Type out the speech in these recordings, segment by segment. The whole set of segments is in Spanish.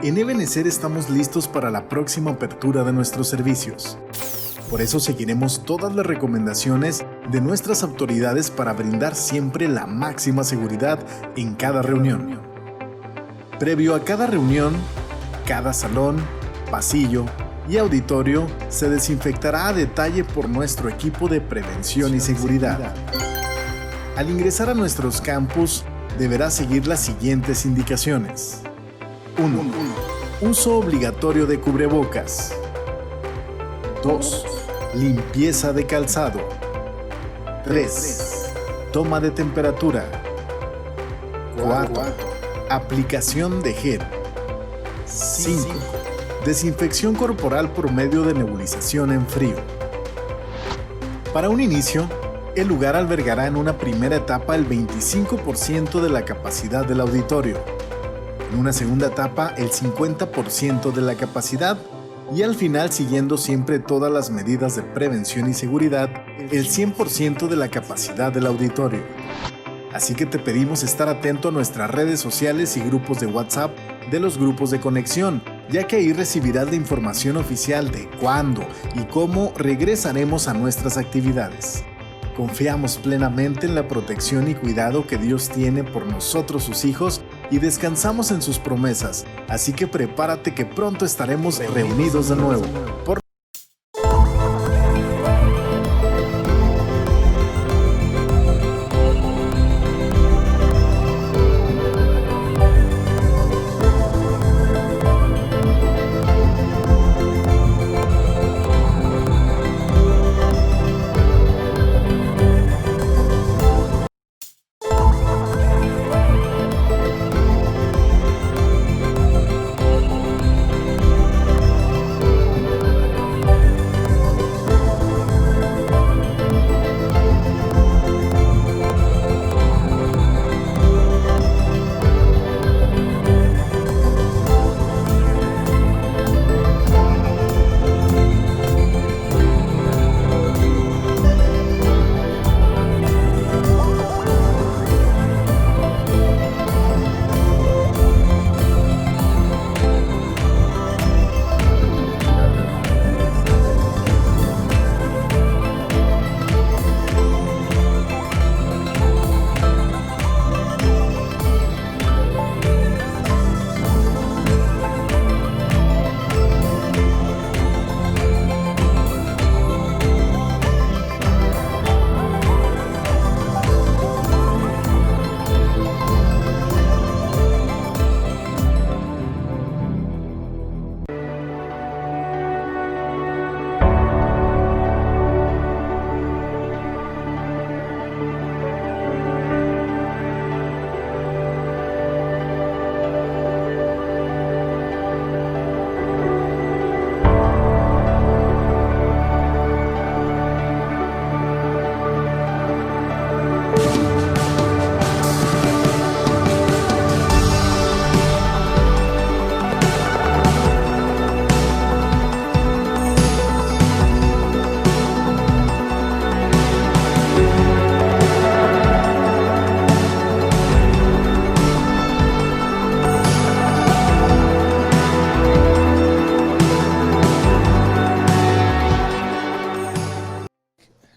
En Ebenecer estamos listos para la próxima apertura de nuestros servicios. Por eso seguiremos todas las recomendaciones de nuestras autoridades para brindar siempre la máxima seguridad en cada reunión. Previo a cada reunión, cada salón, pasillo y auditorio se desinfectará a detalle por nuestro equipo de prevención y seguridad. Al ingresar a nuestros campus, deberá seguir las siguientes indicaciones. 1. Uso obligatorio de cubrebocas. 2. Limpieza de calzado. 3. Toma de temperatura. 4. Aplicación de gel. 5. Desinfección corporal por medio de nebulización en frío. Para un inicio, el lugar albergará en una primera etapa el 25% de la capacidad del auditorio, en una segunda etapa el 50% de la capacidad y al final, siguiendo siempre todas las medidas de prevención y seguridad, el 100% de la capacidad del auditorio. Así que te pedimos estar atento a nuestras redes sociales y grupos de WhatsApp de los grupos de conexión, ya que ahí recibirás la información oficial de cuándo y cómo regresaremos a nuestras actividades. Confiamos plenamente en la protección y cuidado que Dios tiene por nosotros sus hijos y descansamos en sus promesas, así que prepárate que pronto estaremos reunidos de nuevo.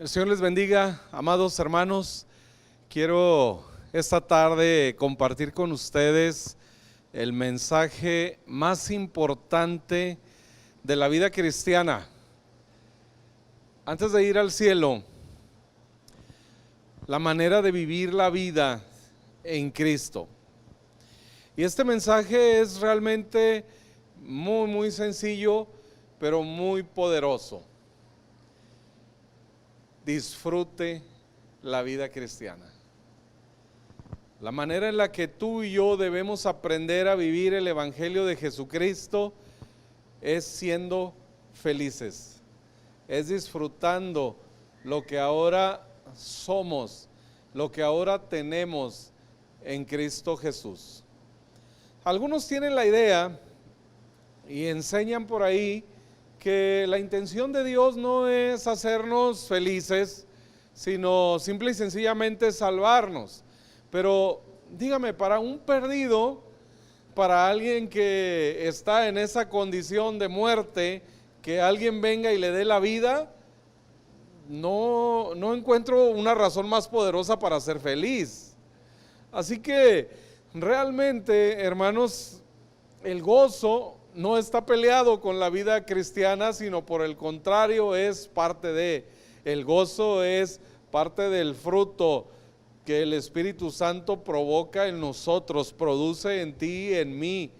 El Señor les bendiga, amados hermanos. Quiero esta tarde compartir con ustedes el mensaje más importante de la vida cristiana. Antes de ir al cielo, la manera de vivir la vida en Cristo. Y este mensaje es realmente muy sencillo, pero muy poderoso. Disfrute la vida cristiana. La manera en la que tú y yo debemos aprender a vivir el Evangelio de Jesucristo es siendo felices, es disfrutando lo que ahora somos, lo que ahora tenemos en Cristo Jesús. Algunos tienen la idea y enseñan por ahí que la intención de Dios no es hacernos felices, sino simple y sencillamente salvarnos. Pero dígame, para un perdido, para alguien que está en esa condición de muerte, que alguien venga y le dé la vida, no encuentro una razón más poderosa para ser feliz. Así que realmente, hermanos, el gozo no está peleado con la vida cristiana, sino por el contrario, es parte de. El gozo es parte del fruto que el Espíritu Santo provoca en nosotros, produce en ti, en mí,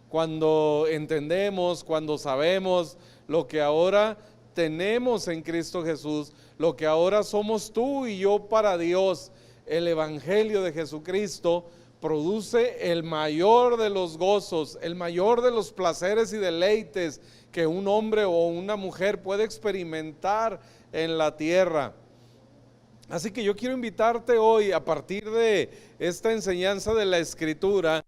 cuando entendemos, cuando sabemos lo que ahora tenemos en Cristo Jesús, lo que ahora somos tú y yo para Dios. El Evangelio de Jesucristo produce el mayor de los gozos, el mayor de los placeres y deleites que un hombre o una mujer puede experimentar en la tierra. Así que yo quiero invitarte hoy, a partir de esta enseñanza de la Escritura,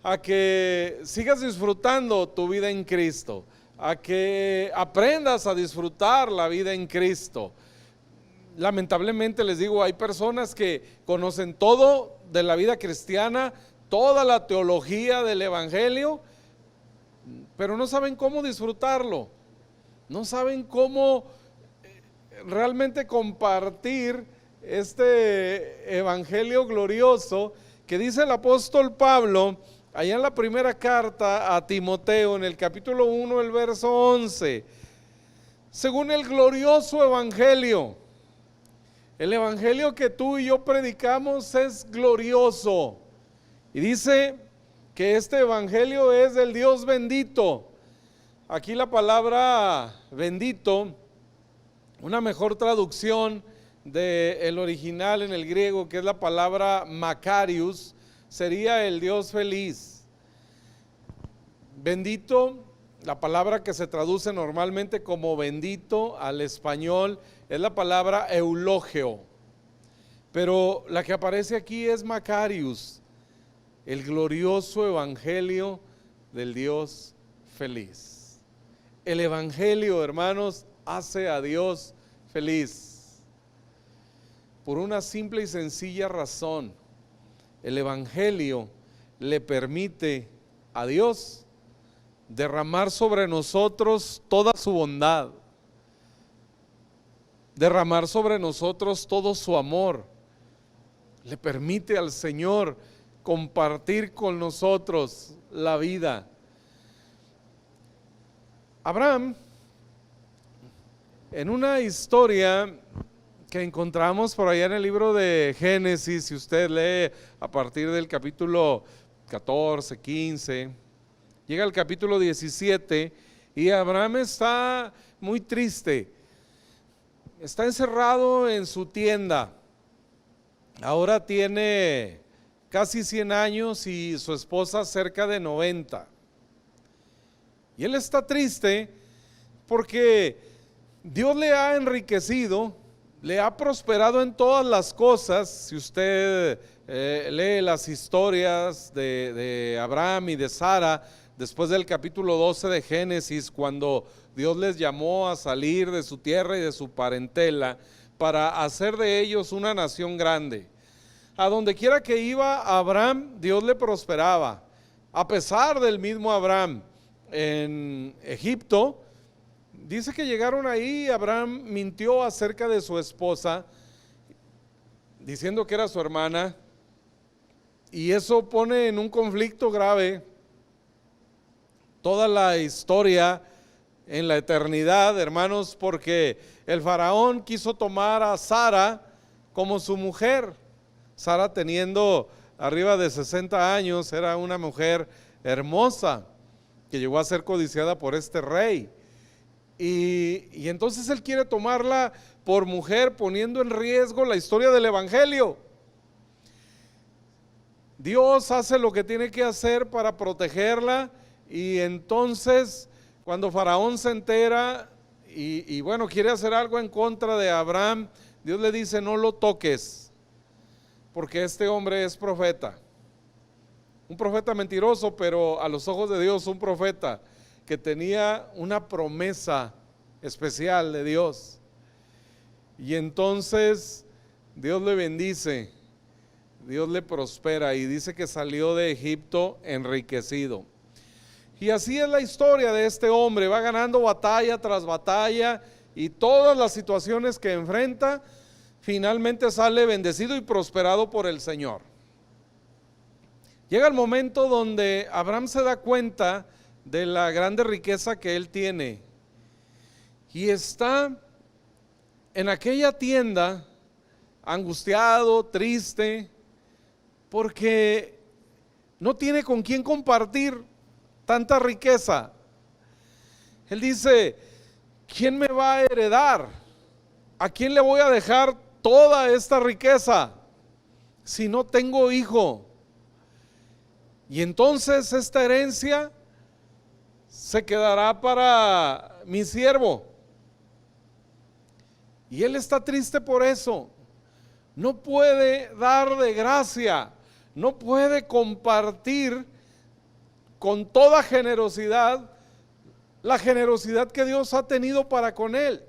a que sigas disfrutando tu vida en Cristo, a que aprendas a disfrutar la vida en Cristo. Lamentablemente les digo, hay personas que conocen todo de la vida cristiana, toda la teología del Evangelio, pero no saben cómo disfrutarlo, no saben cómo realmente compartir este Evangelio glorioso que dice el apóstol Pablo allá en la primera carta a Timoteo, en el capítulo 1, el verso 11. Según el glorioso Evangelio, el Evangelio que tú y yo predicamos es glorioso. Y dice que este Evangelio es del Dios bendito. Aquí la palabra bendito, una mejor traducción del original en el griego, que es la palabra Makarios, sería el Dios feliz. Bendito, la palabra que se traduce normalmente como bendito al español, es la palabra eulogio, pero la que aparece aquí es Makarios, el glorioso evangelio del Dios feliz. El evangelio, hermanos, hace a Dios feliz por una simple y sencilla razón. El evangelio le permite a Dios derramar sobre nosotros toda su bondad, derramar sobre nosotros todo su amor. Le permite al Señor compartir con nosotros la vida. Abraham, en una historia que encontramos por allá en el libro de Génesis, si usted lee a partir del capítulo 14, 15, llega al capítulo 17 y Abraham está muy triste. Está encerrado en su tienda. Ahora tiene casi 100 años y su esposa cerca de 90. Y él está triste porque Dios le ha enriquecido, le ha prosperado en todas las cosas. Si usted lee las historias de Abraham y de Sara, después del capítulo 12 de Génesis, cuando Dios les llamó a salir de su tierra y de su parentela para hacer de ellos una nación grande. A donde quiera que iba Abraham, Dios le prosperaba. A pesar del mismo Abraham en Egipto, dice que llegaron ahí, Abraham mintió acerca de su esposa, diciendo que era su hermana, y eso pone en un conflicto grave toda la historia en la eternidad, hermanos, porque el faraón quiso tomar a Sara como su mujer. Sara, teniendo arriba de 60 años, era una mujer hermosa que llegó a ser codiciada por este rey. Y entonces él quiere tomarla por mujer, poniendo en riesgo la historia del evangelio. Dios hace lo que tiene que hacer para protegerla, y entonces cuando Faraón se entera y bueno, quiere hacer algo en contra de Abraham, Dios le dice: no lo toques, porque este hombre es profeta. Un profeta mentiroso, pero a los ojos de Dios un profeta que tenía una promesa especial de Dios. Y entonces Dios le bendice, Dios le prospera y dice que salió de Egipto enriquecido. Y así es la historia de este hombre, va ganando batalla tras batalla y todas las situaciones que enfrenta, finalmente sale bendecido y prosperado por el Señor. Llega el momento donde Abraham se da cuenta de la grande riqueza que él tiene y está en aquella tienda angustiado, triste, porque no tiene con quién compartir tanta riqueza. Él dice: ¿quién me va a heredar? ¿A quién le voy a dejar toda esta riqueza si no tengo hijo? Y entonces esta herencia se quedará para mi siervo. Y él está triste por eso. No puede dar de gracia, no puede compartir con toda generosidad la generosidad que Dios ha tenido para con él.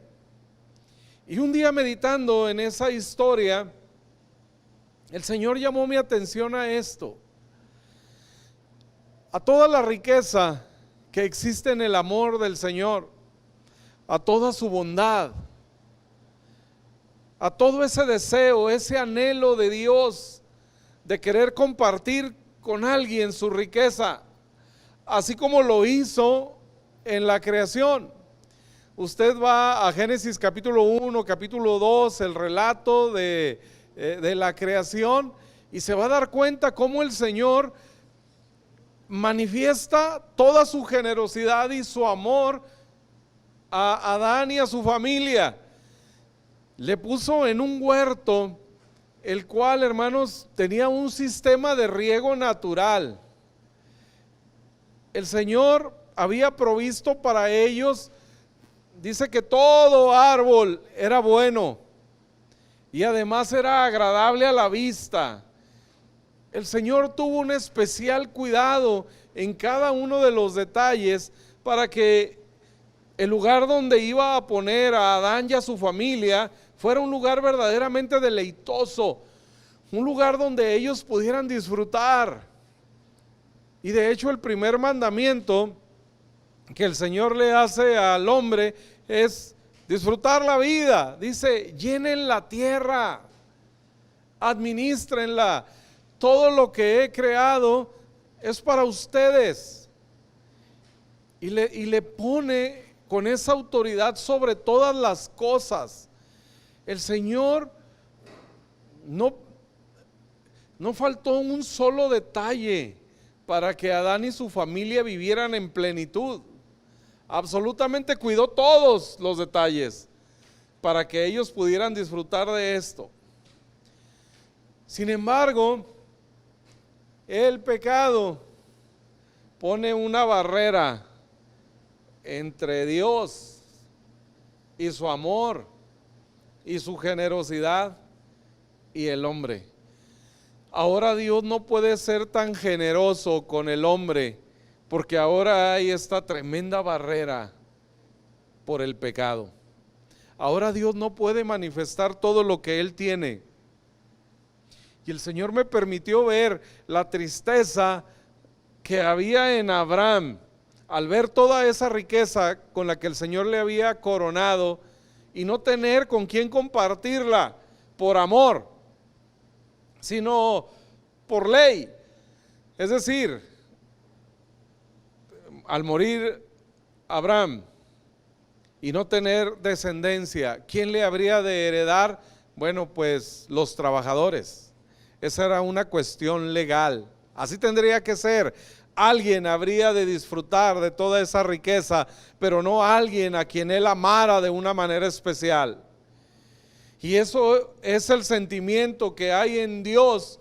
Y un día meditando en esa historia, el Señor llamó mi atención a esto, a toda la riqueza que existe en el amor del Señor, a toda su bondad, a todo ese deseo, ese anhelo de Dios de querer compartir con alguien su riqueza, así como lo hizo en la creación. Usted va a Génesis capítulo 1, capítulo 2, el relato de la creación, y se va a dar cuenta cómo el Señor manifiesta toda su generosidad y su amor a Adán y a su familia. Le puso en un huerto, el cual, hermanos, tenía un sistema de riego natural. El Señor había provisto para ellos, dice que todo árbol era bueno y además era agradable a la vista. El Señor tuvo un especial cuidado en cada uno de los detalles para que el lugar donde iba a poner a Adán y a su familia fuera un lugar verdaderamente deleitoso, un lugar donde ellos pudieran disfrutar. Y de hecho el primer mandamiento que el Señor le hace al hombre es disfrutar la vida. Dice: llenen la tierra, administrenla, todo lo que he creado es para ustedes. Y le pone con esa autoridad sobre todas las cosas. El Señor no faltó un solo detalle para que Adán y su familia vivieran en plenitud. Absolutamente cuidó todos los detalles para que ellos pudieran disfrutar de esto. Sin embargo, el pecado pone una barrera entre Dios y su amor y su generosidad y el hombre. Ahora Dios no puede ser tan generoso con el hombre porque ahora hay esta tremenda barrera por el pecado. Ahora Dios no puede manifestar todo lo que Él tiene. Y el Señor me permitió ver la tristeza que había en Abraham al ver toda esa riqueza con la que el Señor le había coronado y no tener con quién compartirla por amor, sino por ley. Es decir, al morir Abraham y no tener descendencia, ¿quién le habría de heredar? Bueno, pues los trabajadores. Esa era una cuestión legal. Así tendría que ser. Alguien habría de disfrutar de toda esa riqueza, pero no alguien a quien él amara de una manera especial. Y eso es el sentimiento que hay en Dios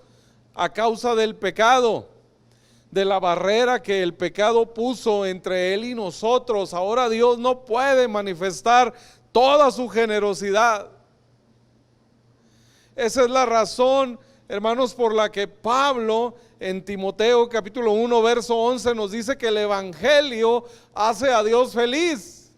a causa del pecado, de la barrera que el pecado puso entre Él y nosotros. Ahora Dios no puede manifestar toda su generosidad. Esa es la razón, hermanos, por la que Pablo en Timoteo capítulo 1 verso 11 nos dice que el evangelio hace a Dios feliz.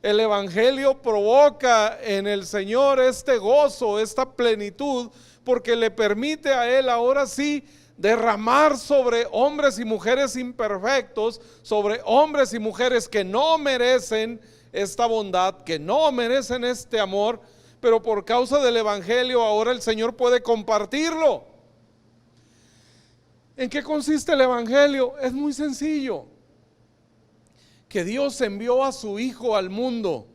El evangelio provoca en el Señor este gozo, esta plenitud, porque le permite a Él ahora sí derramar sobre hombres y mujeres imperfectos, sobre hombres y mujeres que no merecen esta bondad, que no merecen este amor, pero por causa del evangelio ahora el Señor puede compartirlo. ¿En qué consiste el evangelio? Es muy sencillo. Que Dios envió a su Hijo al mundo,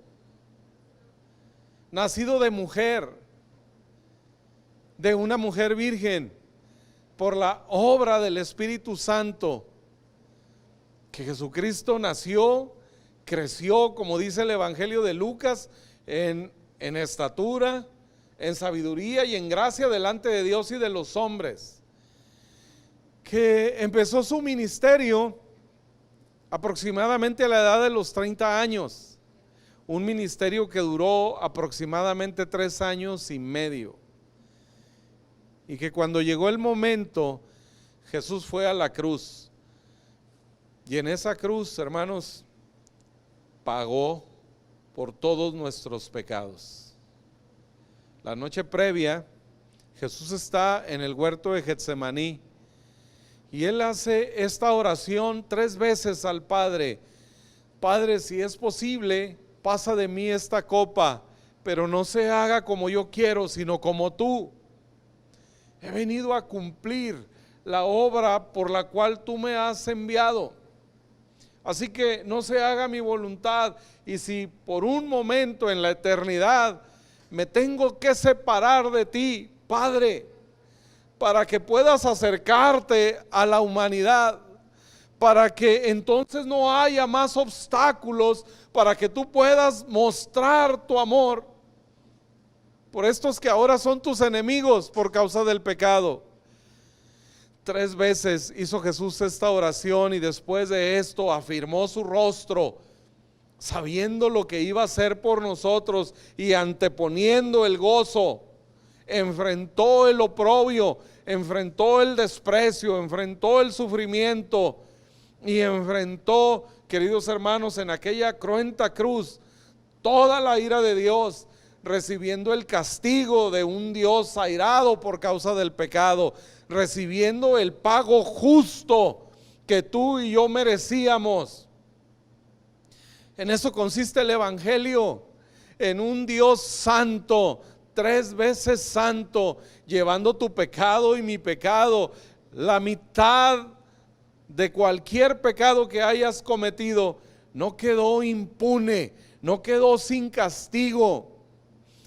nacido de mujer, de una mujer virgen, por la obra del Espíritu Santo, que Jesucristo nació, creció, como dice el Evangelio de Lucas, en estatura, en sabiduría y en gracia delante de Dios y de los hombres, que empezó su ministerio aproximadamente a la edad de los 30 años, un ministerio que duró aproximadamente 3 años y medio, y que cuando llegó el momento, Jesús fue a la cruz, y en esa cruz, hermanos, pagó por todos nuestros pecados. La noche previa, Jesús está en el huerto de Getsemaní, y Él hace esta oración 3 veces al Padre: Padre, si es posible, pasa de mí esta copa, pero no se haga como yo quiero, sino como tú. He venido a cumplir la obra por la cual tú me has enviado. Así que no se haga mi voluntad, y si por un momento en la eternidad me tengo que separar de ti, Padre, para que puedas acercarte a la humanidad, para que entonces no haya más obstáculos, para que tú puedas mostrar tu amor por estos que ahora son tus enemigos por causa del pecado. 3 veces hizo Jesús esta oración, y después de esto afirmó su rostro, sabiendo lo que iba a hacer por nosotros, y anteponiendo el gozo, enfrentó el oprobio, enfrentó el desprecio, enfrentó el sufrimiento, y enfrentó, queridos hermanos, en aquella cruenta cruz, toda la ira de Dios, recibiendo el castigo de un Dios airado por causa del pecado, recibiendo el pago justo que tú y yo merecíamos. En eso consiste el evangelio, en un Dios santo, 3 veces santo, llevando tu pecado y mi pecado, la mitad de cualquier pecado que hayas cometido, no quedó impune, no quedó sin castigo.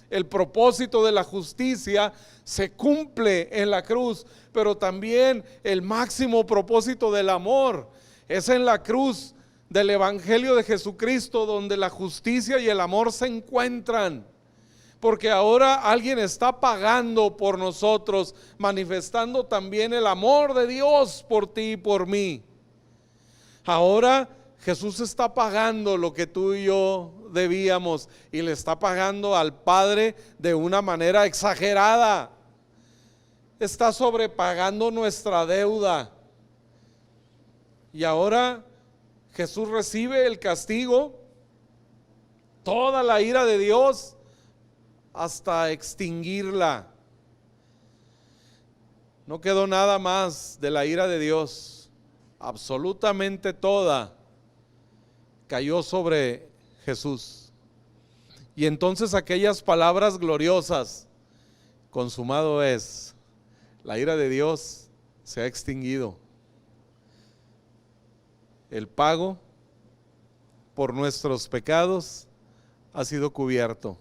El propósito de la justicia se cumple en la cruz, pero también el máximo propósito del amor es en la cruz del evangelio de Jesucristo, donde la justicia y el amor se encuentran. Porque ahora alguien está pagando por nosotros, manifestando también el amor de Dios por ti y por mí. Ahora Jesús está pagando lo que tú y yo debíamos, y le está pagando al Padre de una manera exagerada. Está sobrepagando nuestra deuda. Y ahora Jesús recibe el castigo, toda la ira de Dios, hasta extinguirla. No quedó nada más de la ira de Dios, absolutamente toda cayó sobre Jesús. Y entonces aquellas palabras gloriosas: consumado es, la ira de Dios se ha extinguido. El pago por nuestros pecados ha sido cubierto.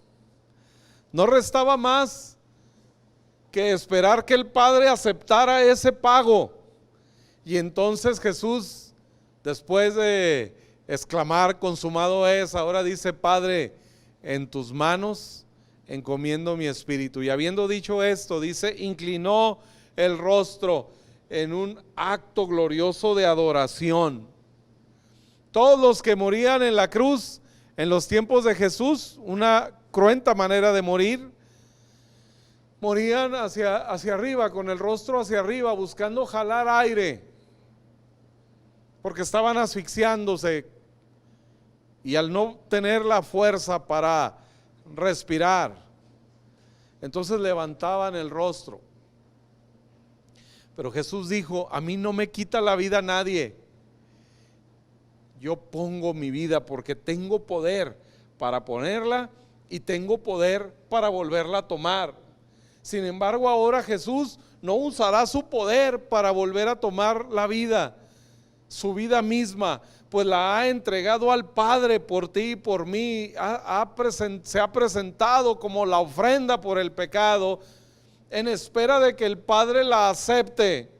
No restaba más que esperar que el Padre aceptara ese pago. Y entonces Jesús, después de exclamar consumado es, ahora dice: Padre, en tus manos encomiendo mi espíritu. Y habiendo dicho esto, dice, inclinó el rostro en un acto glorioso de adoración. Todos los que morían en la cruz en los tiempos de Jesús, una cruenta manera de morir, morían hacia arriba, con el rostro hacia arriba, buscando jalar aire, porque estaban asfixiándose, y al no tener la fuerza para respirar, entonces levantaban el rostro. Pero Jesús dijo, a mí no me quita la vida nadie. Yo pongo mi vida porque tengo poder para ponerla y tengo poder para volverla a tomar. Sin embargo, ahora Jesús no usará su poder para volver a tomar la vida, su vida misma, pues la ha entregado al Padre por ti y por mí. Se ha presentado como la ofrenda por el pecado, en espera de que el Padre la acepte.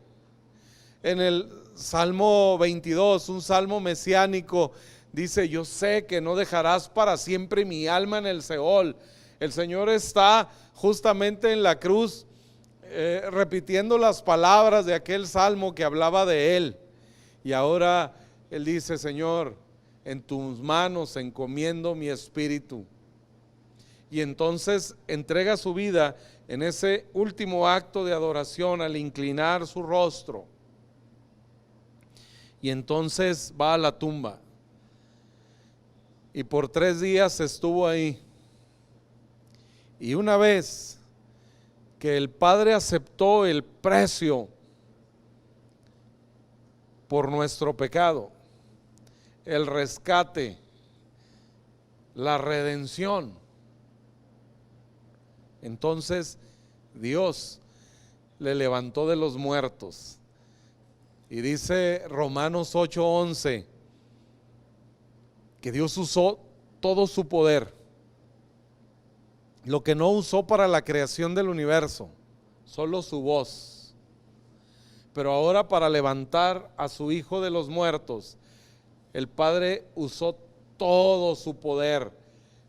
En el Salmo 22, un salmo mesiánico, dice, yo sé que no dejarás para siempre mi alma en el Seol. El Señor está justamente en la cruz repitiendo las palabras de aquel salmo que hablaba de Él. Y ahora Él dice, Señor, en tus manos encomiendo mi espíritu. Y entonces entrega su vida en ese último acto de adoración al inclinar su rostro. Y entonces va a la tumba. Y por 3 días estuvo ahí. Y una vez que el Padre aceptó el precio por nuestro pecado, el rescate, la redención, entonces Dios le levantó de los muertos. Y dice Romanos 8:11 que Dios usó todo su poder, lo que no usó para la creación del universo, solo su voz, pero ahora para levantar a su Hijo de los muertos, el Padre usó todo su poder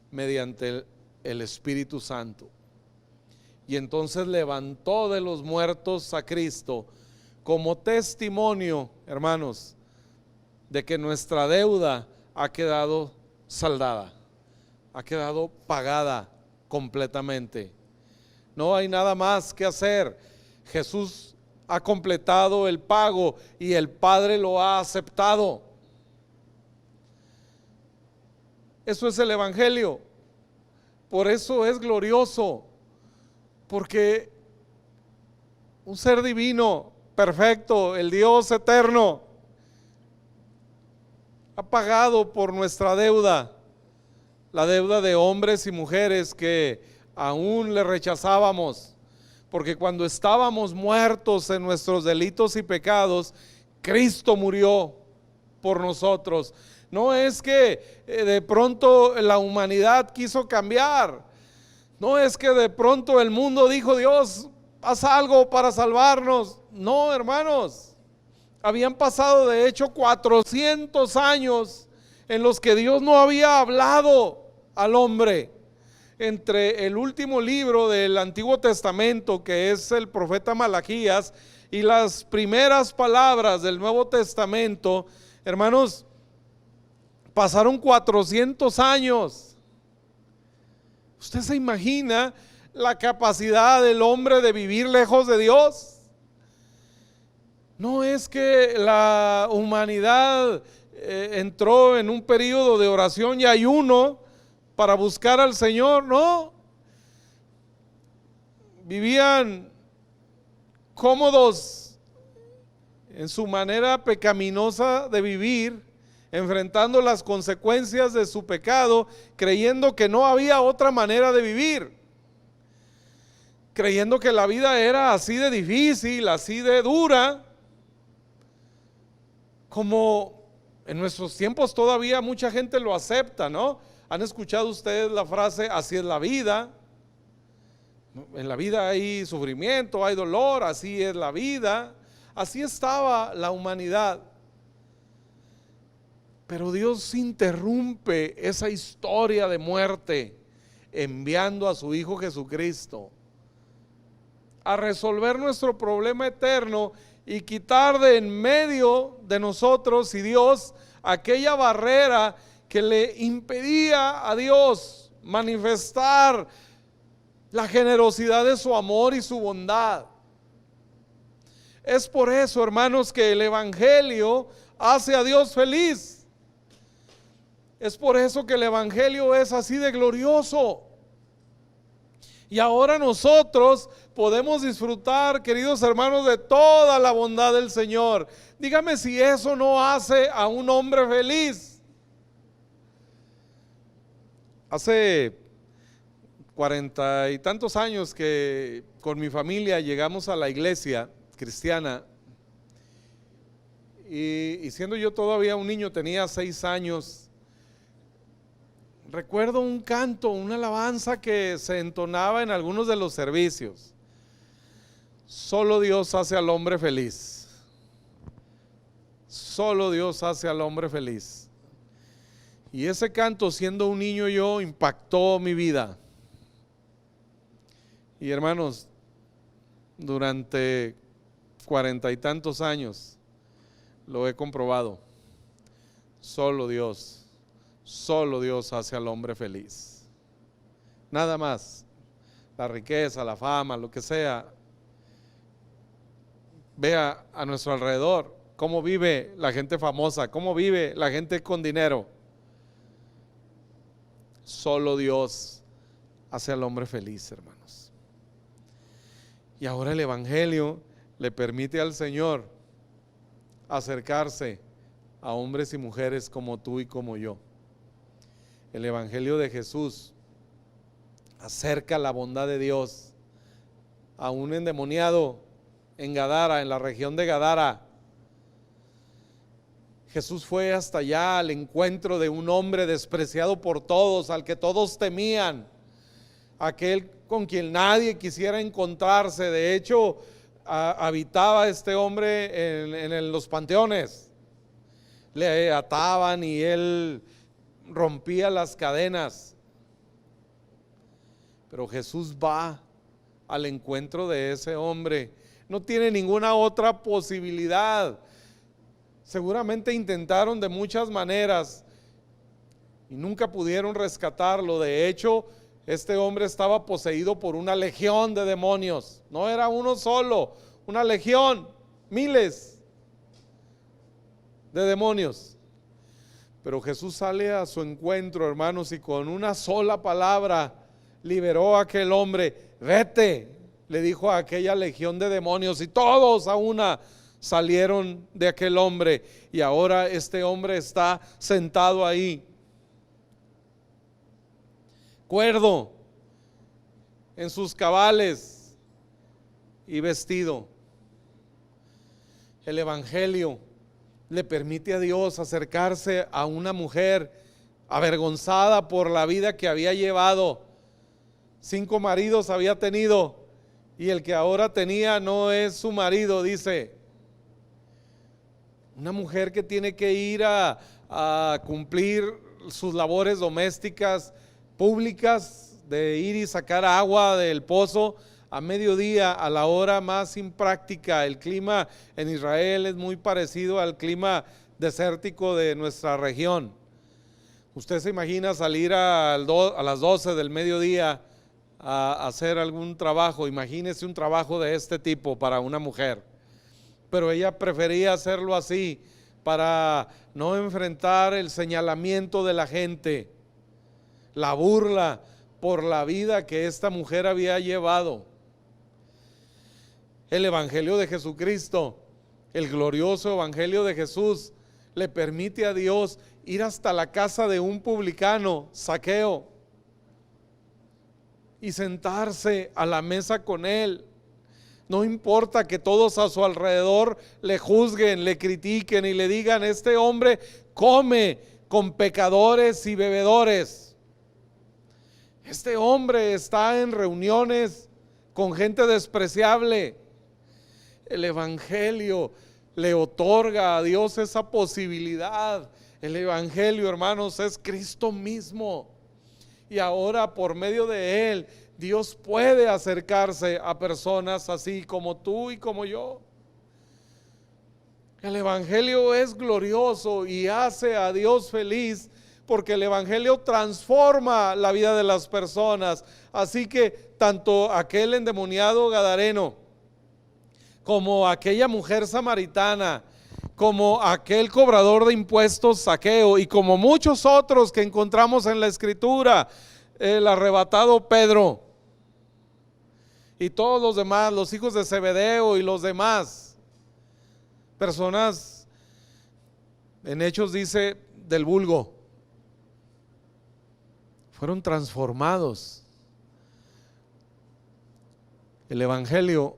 mediante el Espíritu Santo. Y entonces levantó de los muertos a Cristo como testimonio, hermanos, de que nuestra deuda ha quedado saldada, ha quedado pagada completamente. No hay nada más que hacer. Jesús ha completado el pago y el Padre lo ha aceptado. Eso es el Evangelio. Por eso es glorioso, porque un ser divino, perfecto, el Dios eterno, ha pagado por nuestra deuda, la deuda de hombres y mujeres que aún le rechazábamos, porque cuando estábamos muertos en nuestros delitos y pecados, Cristo murió por nosotros. No es que de pronto la humanidad quiso cambiar, no es que de pronto el mundo dijo, Dios, haz algo para salvarnos. No, hermanos, habían pasado de hecho 400 años en los que Dios no había hablado al hombre. Entre el último libro del Antiguo Testamento, que es el profeta Malaquías, y las primeras palabras del Nuevo Testamento, hermanos, pasaron 400 años. ¿Usted se imagina la capacidad del hombre de vivir lejos de Dios? No es que la humanidad entró en un periodo de oración y ayuno para buscar al Señor, no. Vivían cómodos en su manera pecaminosa de vivir, enfrentando las consecuencias de su pecado, creyendo que no había otra manera de vivir, creyendo que la vida era así de difícil, así de dura, como en nuestros tiempos todavía mucha gente lo acepta, ¿no? ¿Han escuchado ustedes la frase, así es la vida? En la vida hay sufrimiento, hay dolor, así es la vida. Así estaba la humanidad. Pero Dios interrumpe esa historia de muerte enviando a su Hijo Jesucristo a resolver nuestro problema eterno y quitar de en medio de nosotros y Dios aquella barrera que le impedía a Dios manifestar la generosidad de su amor y su bondad. Es por eso, hermanos, que el Evangelio hace a Dios feliz. Es por eso que el Evangelio es así de glorioso. Y ahora nosotros podemos disfrutar, queridos hermanos, de toda la bondad del Señor. Dígame si eso no hace a un hombre feliz. Hace 40 y tantos años que con mi familia llegamos a la iglesia cristiana, y siendo yo todavía un niño, tenía 6 años, recuerdo un canto, una alabanza que se entonaba en algunos de los servicios. Solo Dios hace al hombre feliz. Solo Dios hace al hombre feliz. Y ese canto, siendo un niño yo, impactó mi vida. Y hermanos, durante 40 y tantos años lo he comprobado. Solo Dios hace al hombre feliz. Nada más. La riqueza, la fama, lo que sea. Vea a nuestro alrededor cómo vive la gente famosa, cómo vive la gente con dinero. Solo Dios hace al hombre feliz, hermanos. Y ahora el Evangelio le permite al Señor acercarse a hombres y mujeres como tú y como yo. El Evangelio de Jesús acerca la bondad de Dios a un endemoniado en Gadara, en la región de Gadara. Jesús fue hasta allá al encuentro de un hombre despreciado por todos, al que todos temían, aquel con quien nadie quisiera encontrarse. De hecho, habitaba este hombre en los panteones. Le ataban y él rompía las cadenas. Pero Jesús va al encuentro de ese hombre. No tiene ninguna otra posibilidad. Seguramente intentaron de muchas maneras y nunca pudieron rescatarlo. De hecho, este hombre estaba poseído por una legión de demonios. No era uno solo, una legión, miles de demonios. Pero Jesús sale a su encuentro, hermanos, y con una sola palabra liberó a aquel hombre. Vete, le dijo a aquella legión de demonios, y todos a una salieron de aquel hombre. Y ahora este hombre está sentado ahí, cuerdo, en sus cabales y vestido. El Evangelio le permite a Dios acercarse a una mujer avergonzada por la vida que había llevado. 5 maridos había tenido y el que ahora tenía no es su marido, dice. Una mujer que tiene que ir a cumplir sus labores domésticas públicas, de ir y sacar agua del pozo a mediodía, a la hora más impráctica. El clima en Israel es muy parecido al clima desértico de nuestra región. Usted se imagina salir a las 12 del mediodía a hacer algún trabajo. Imagínese un trabajo de este tipo para una mujer. Pero ella prefería hacerlo así para no enfrentar el señalamiento de la gente, la burla por la vida que esta mujer había llevado. El Evangelio de Jesucristo, el glorioso Evangelio de Jesús, le permite a Dios ir hasta la casa de un publicano, Zaqueo, y sentarse a la mesa con él. No importa que todos a su alrededor le juzguen, le critiquen y le digan: este hombre come con pecadores y bebedores. Este hombre está en reuniones con gente despreciable. El Evangelio le otorga a Dios esa posibilidad. El Evangelio, hermanos, es Cristo mismo. Y ahora, por medio de Él, Dios puede acercarse a personas así como tú y como yo. El Evangelio es glorioso y hace a Dios feliz, porque el Evangelio transforma la vida de las personas. Así que tanto aquel endemoniado gadareno, como aquella mujer samaritana, como aquel cobrador de impuestos Zaqueo, y como muchos otros que encontramos en la Escritura, el arrebatado Pedro, y todos los demás, los hijos de Zebedeo y los demás, personas, en Hechos dice, del vulgo, fueron transformados. El Evangelio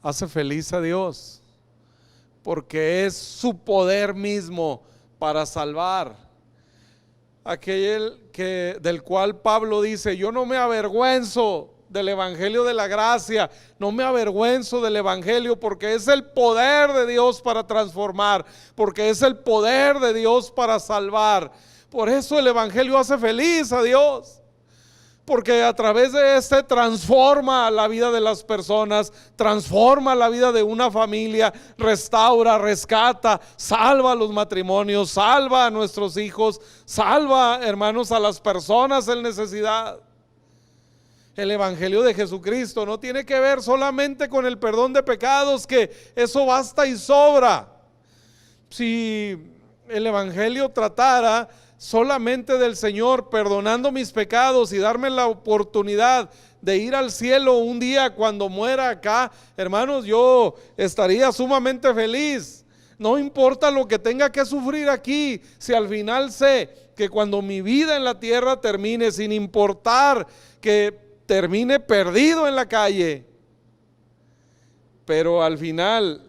hace feliz a Dios porque es su poder mismo para salvar. Aquel del cual Pablo dice, yo no me avergüenzo del Evangelio de la gracia, no me avergüenzo del Evangelio porque es el poder de Dios para transformar, porque es el poder de Dios para salvar. Por eso el Evangelio hace feliz a Dios, porque a través de este transforma la vida de las personas, transforma la vida de una familia, restaura, rescata, salva a los matrimonios, salva a nuestros hijos, salva, hermanos, a las personas en necesidad. El Evangelio de Jesucristo no tiene que ver solamente con el perdón de pecados, que eso basta y sobra. Si el Evangelio tratara solamente del Señor perdonando mis pecados y darme la oportunidad de ir al cielo un día cuando muera acá, hermanos, yo estaría sumamente feliz. No importa lo que tenga que sufrir aquí, si al final sé que cuando mi vida en la tierra termine, sin importar que termine perdido en la calle, pero al final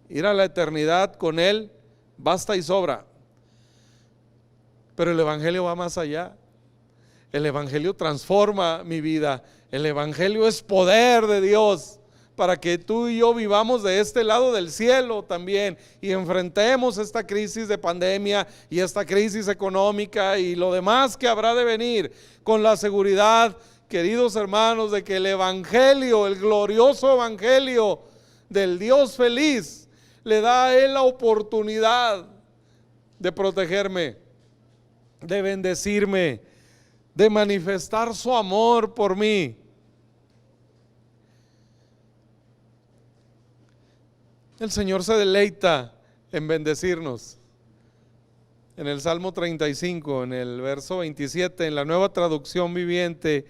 ir a la eternidad con Él basta y sobra. Pero el Evangelio va más allá. El Evangelio transforma mi vida. El Evangelio es poder de Dios para que tú y yo vivamos de este lado del cielo también y enfrentemos esta crisis de pandemia y esta crisis económica y lo demás que habrá de venir con la seguridad, queridos hermanos, de que el Evangelio, el glorioso Evangelio del Dios feliz, le da a Él la oportunidad de protegerme, de bendecirme, de manifestar su amor por mí. El Señor se deleita en bendecirnos. En el Salmo 35, en el verso 27, en la Nueva Traducción Viviente,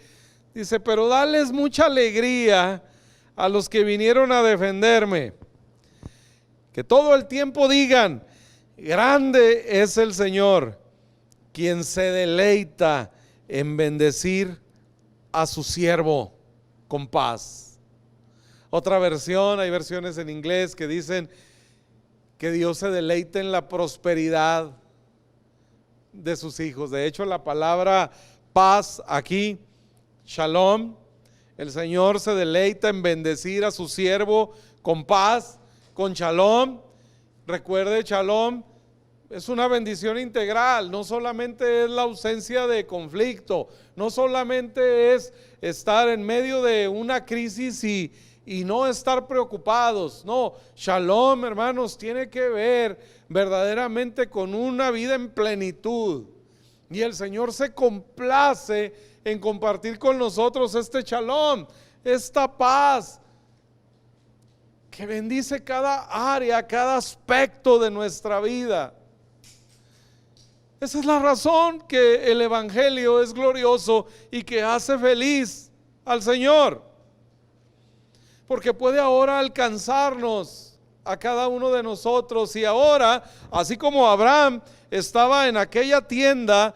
dice, pero dales mucha alegría a los que vinieron a defenderme. Que todo el tiempo digan, grande es el Señor, quien se deleita en bendecir a su siervo con paz. Otra versión, hay versiones en inglés que dicen que Dios se deleita en la prosperidad de sus hijos. De hecho, la palabra paz aquí, shalom, el Señor se deleita en bendecir a su siervo con paz, con shalom. Recuerde, shalom es una bendición integral, no solamente es la ausencia de conflicto, no solamente es estar en medio de una crisis y no estar preocupados. No, shalom, hermanos, tiene que ver verdaderamente con una vida en plenitud. Y el Señor se complace en compartir con nosotros este shalom, esta paz que bendice cada área, cada aspecto de nuestra vida. Esa es la razón que el Evangelio es glorioso y que hace feliz al Señor. Porque puede ahora alcanzarnos a cada uno de nosotros. Y ahora, así como Abraham estaba en aquella tienda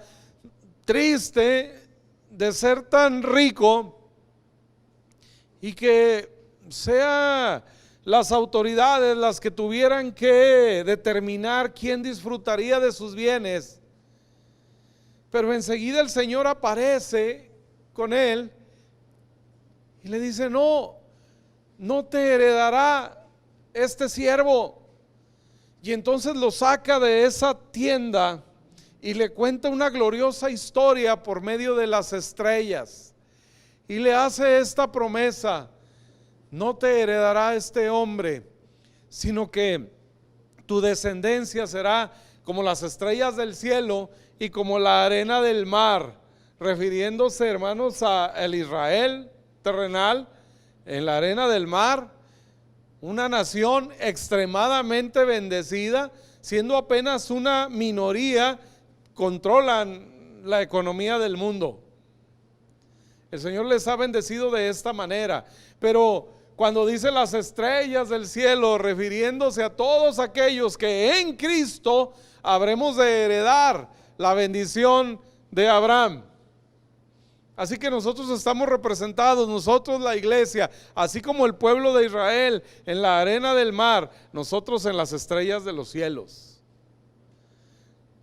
triste de ser tan rico y que sea las autoridades las que tuvieran que determinar quién disfrutaría de sus bienes, pero enseguida el Señor aparece con él y le dice, no te heredará este siervo. Y entonces lo saca de esa tienda y le cuenta una gloriosa historia por medio de las estrellas y le hace esta promesa: no te heredará este hombre, sino que tu descendencia será como las estrellas del cielo y como la arena del mar, refiriéndose, hermanos, a el Israel terrenal en la arena del mar, una nación extremadamente bendecida, siendo apenas una minoría, controlan la economía del mundo. El Señor les ha bendecido de esta manera. Pero cuando dice las estrellas del cielo, refiriéndose a todos aquellos que en Cristo habremos de heredar la bendición de Abraham. Así que nosotros estamos representados, nosotros la iglesia, así como el pueblo de Israel en la arena del mar, nosotros en las estrellas de los cielos,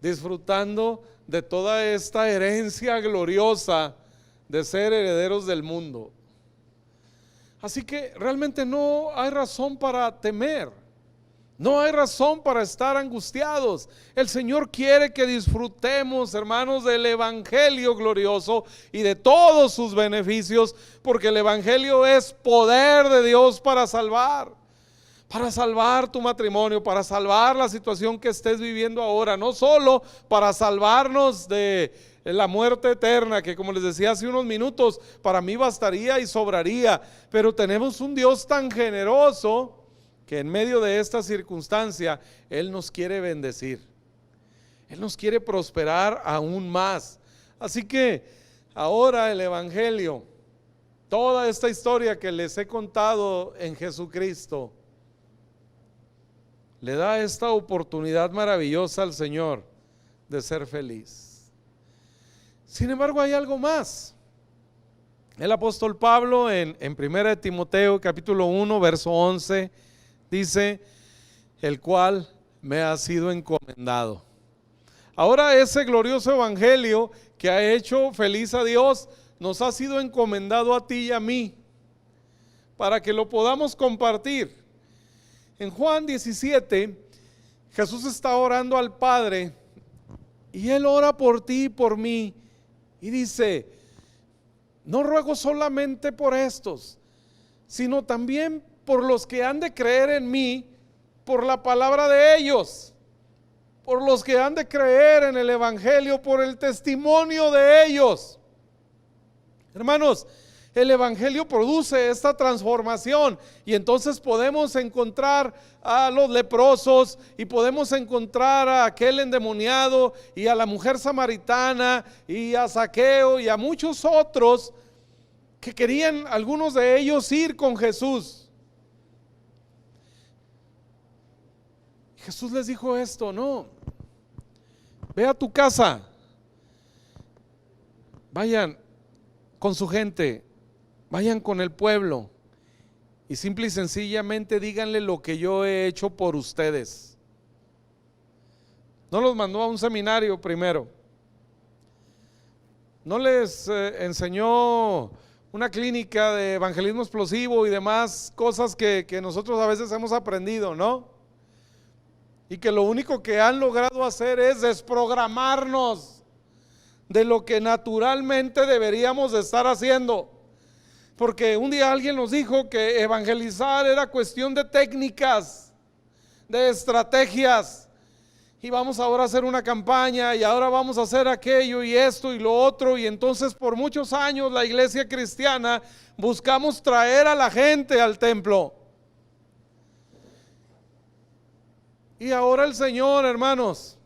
disfrutando de toda esta herencia gloriosa de ser herederos del mundo. Así que realmente no hay razón para temer, no hay razón para estar angustiados. El Señor quiere que disfrutemos, hermanos, del evangelio glorioso y de todos sus beneficios, porque el evangelio es poder de Dios para salvar tu matrimonio, para salvar la situación que estés viviendo ahora, no solo para salvarnos de la muerte eterna, que como les decía hace unos minutos, para mí bastaría y sobraría, pero tenemos un Dios tan generoso que en medio de esta circunstancia Él nos quiere bendecir, Él nos quiere prosperar aún más. Así que ahora el evangelio, toda esta historia que les he contado en Jesucristo, le da esta oportunidad maravillosa al Señor de ser feliz. Sin embargo, hay algo más. El apóstol Pablo en 1 Timoteo capítulo 1 verso 11 dice: el cual me ha sido encomendado. Ahora ese glorioso evangelio que ha hecho feliz a Dios nos ha sido encomendado a ti y a mí, para que lo podamos compartir. En Juan 17, Jesús está orando al Padre y Él ora por ti y por mí y dice: no ruego solamente por estos, sino también por los que han de creer en mí por la palabra de ellos, por los que han de creer en el evangelio por el testimonio de ellos. Hermanos, el evangelio produce esta transformación y entonces podemos encontrar a los leprosos y podemos encontrar a aquel endemoniado y a la mujer samaritana y a Zaqueo y a muchos otros que querían, algunos de ellos, ir con Jesús. Jesús les dijo esto: no, ve a tu casa, vayan con su gente, vayan con el pueblo y simple y sencillamente díganle lo que yo he hecho por ustedes. No los mandó a un seminario primero, no les enseñó una clínica de evangelismo explosivo y demás cosas que nosotros a veces hemos aprendido, ¿no? Y que lo único que han logrado hacer es desprogramarnos de lo que naturalmente deberíamos de estar haciendo. Porque un día alguien nos dijo que evangelizar era cuestión de técnicas, de estrategias, y vamos ahora a hacer una campaña y ahora vamos a hacer aquello y esto y lo otro, y entonces por muchos años la iglesia cristiana buscamos traer a la gente al templo. Y ahora el Señor, hermanos,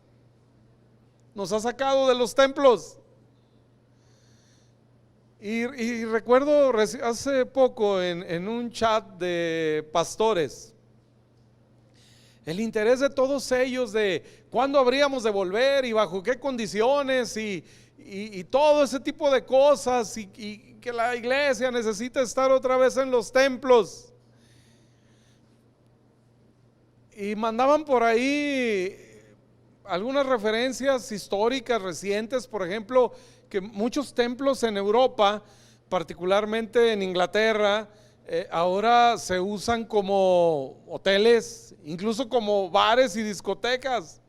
nos ha sacado de los templos. Y recuerdo hace poco en un chat de pastores el interés de todos ellos de cuándo habríamos de volver y bajo qué condiciones y todo ese tipo de cosas, y que la iglesia necesita estar otra vez en los templos. Y mandaban por ahí algunas referencias históricas recientes, por ejemplo, que muchos templos en Europa, particularmente en Inglaterra, ahora se usan como hoteles, incluso como bares y discotecas.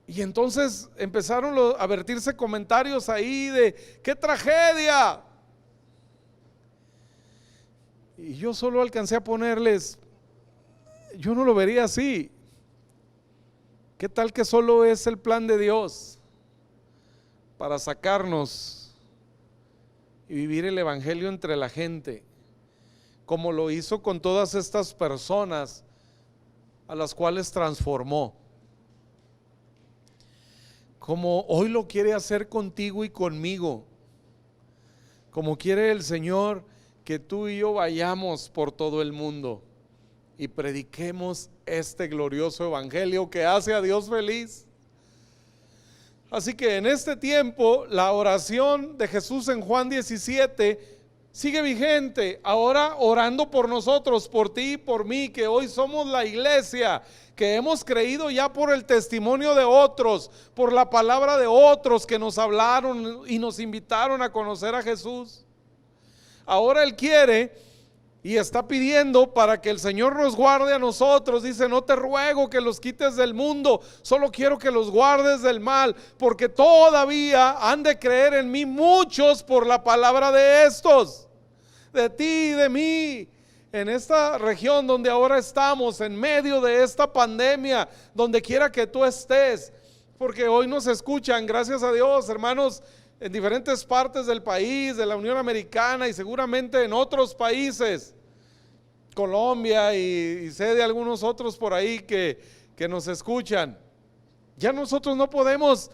Y entonces empezaron a vertirse comentarios ahí de ¡qué tragedia! Y yo solo alcancé a ponerles: yo no lo vería así. ¿Qué tal que solo es el plan de Dios para sacarnos y vivir el evangelio entre la gente, como lo hizo con todas estas personas a las cuales transformó, como hoy lo quiere hacer contigo y conmigo? como quiere el Señor que tú y yo vayamos por todo el mundo y prediquemos este glorioso evangelio que hace a Dios feliz. Así que en este tiempo la oración de Jesús en Juan 17 sigue vigente, ahora orando por nosotros, por ti y por mí, que hoy somos la iglesia, que hemos creído ya por el testimonio de otros, por la palabra de otros que nos hablaron y nos invitaron a conocer a Jesús. Ahora Él quiere y está pidiendo para que el Señor nos guarde a nosotros. Dice: no te ruego que los quites del mundo, solo quiero que los guardes del mal, porque todavía han de creer en mí muchos por la palabra de estos, de ti y de mí. En esta región donde ahora estamos, en medio de esta pandemia, donde quiera que tú estés, porque hoy nos escuchan, gracias a Dios, hermanos, en diferentes partes del país, de la Unión Americana y seguramente en otros países, Colombia y sé de algunos otros por ahí que nos escuchan. Ya nosotros no podemos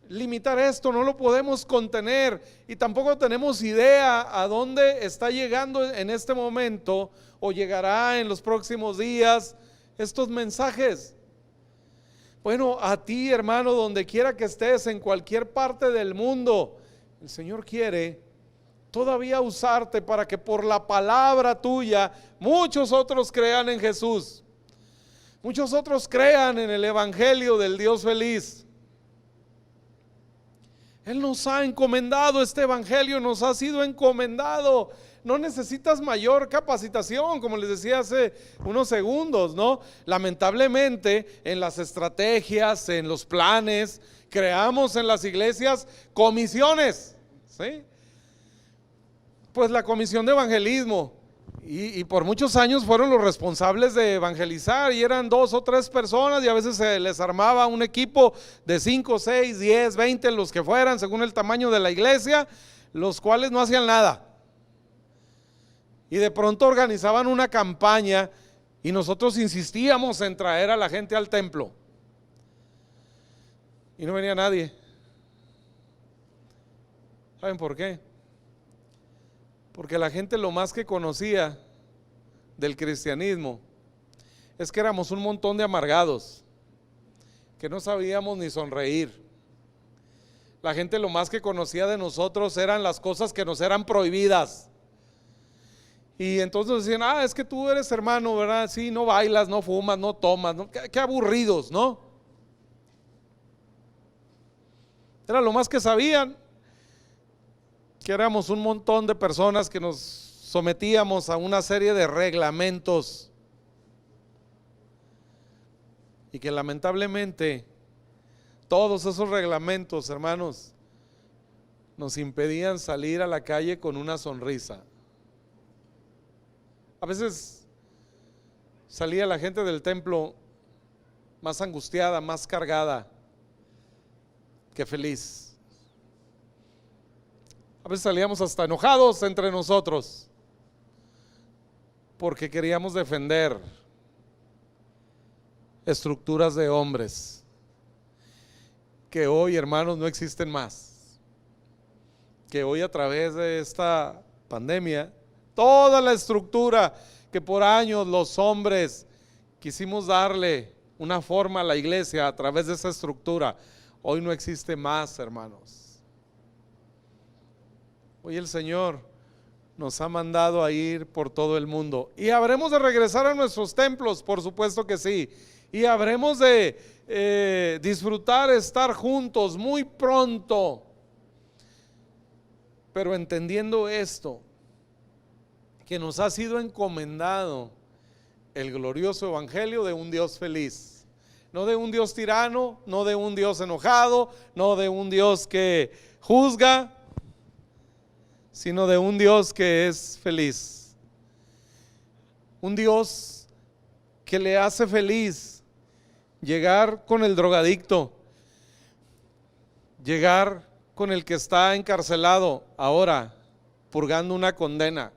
limitar esto, no lo podemos contener y tampoco tenemos idea a dónde está llegando en este momento o llegará en los próximos días estos mensajes. Bueno, a ti, hermano, donde quiera que estés, en cualquier parte del mundo, el Señor quiere todavía usarte para que por la palabra tuya muchos otros crean en Jesús, muchos otros crean en el evangelio del Dios feliz. Él nos ha encomendado este evangelio, nos ha sido encomendado. No necesitas mayor capacitación, como les decía hace unos segundos, ¿no? Lamentablemente en las estrategias, en los planes, creamos en las iglesias comisiones, ¿sí? Pues la comisión de evangelismo, y por muchos años fueron los responsables de evangelizar, y eran 2 o 3 personas, y a veces se les armaba un equipo de 5, 6, 10, 20, los que fueran, según el tamaño de la iglesia, los cuales no hacían nada. Y de pronto organizaban una campaña y nosotros insistíamos en traer a la gente al templo y no venía nadie. ¿Saben por qué? Porque la gente lo más que conocía del cristianismo es que éramos un montón de amargados, que no sabíamos ni sonreír. La gente lo más que conocía de nosotros eran las cosas que nos eran prohibidas. Y entonces decían: ah, es que tú eres hermano, ¿verdad? Sí, no bailas, no fumas, no tomas, ¿no? Qué aburridos, ¿no? Era lo más que sabían, que éramos un montón de personas que nos sometíamos a una serie de reglamentos y que lamentablemente todos esos reglamentos, hermanos, nos impedían salir a la calle con una sonrisa. A veces salía la gente del templo más angustiada, más cargada que feliz. A veces salíamos hasta enojados entre nosotros porque queríamos defender estructuras de hombres que hoy, hermanos, no existen más. Que hoy, a través de esta pandemia, toda la estructura que por años los hombres quisimos darle una forma a la iglesia a través de esa estructura, hoy no existe más, hermanos. Hoy el Señor nos ha mandado a ir por todo el mundo y habremos de regresar a nuestros templos, por supuesto que sí, y habremos de disfrutar estar juntos muy pronto, pero entendiendo esto, que nos ha sido encomendado el glorioso evangelio de un Dios feliz, no de un Dios tirano, no de un Dios enojado, no de un Dios que juzga, sino de un Dios que es feliz, un Dios que le hace feliz llegar con el drogadicto, llegar con el que está encarcelado ahora purgando una condena,